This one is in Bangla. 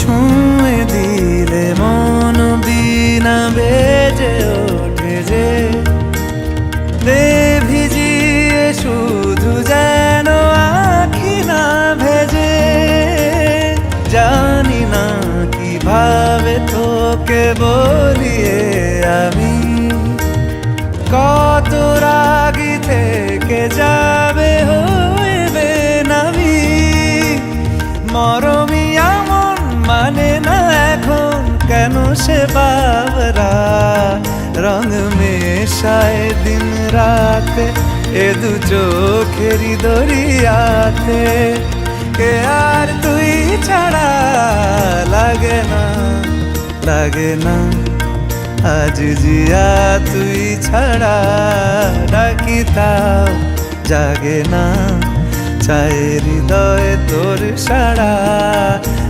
ছুঁয়ে দিলে মন বিনা বেজে ওঠে যে দে ভিজিয়ে শুধু যেন আখি না ভেজে। জানি না কিভাবে তোকে বলিয়ে আমি কত রাগি থেকে যাবে হইবে নামি। মরমি এমন মানে না এখন কেন সে বাবরা রং মেশায় দিন রাতে এ দু চোখেরই দরিয়াতে। কে আর তুই ছাড়া লাগে না লাগে না আজ জিয়া তুই ছাড়া ডাকি তাও জাগে না চায় হৃদয় তোর সাড়া।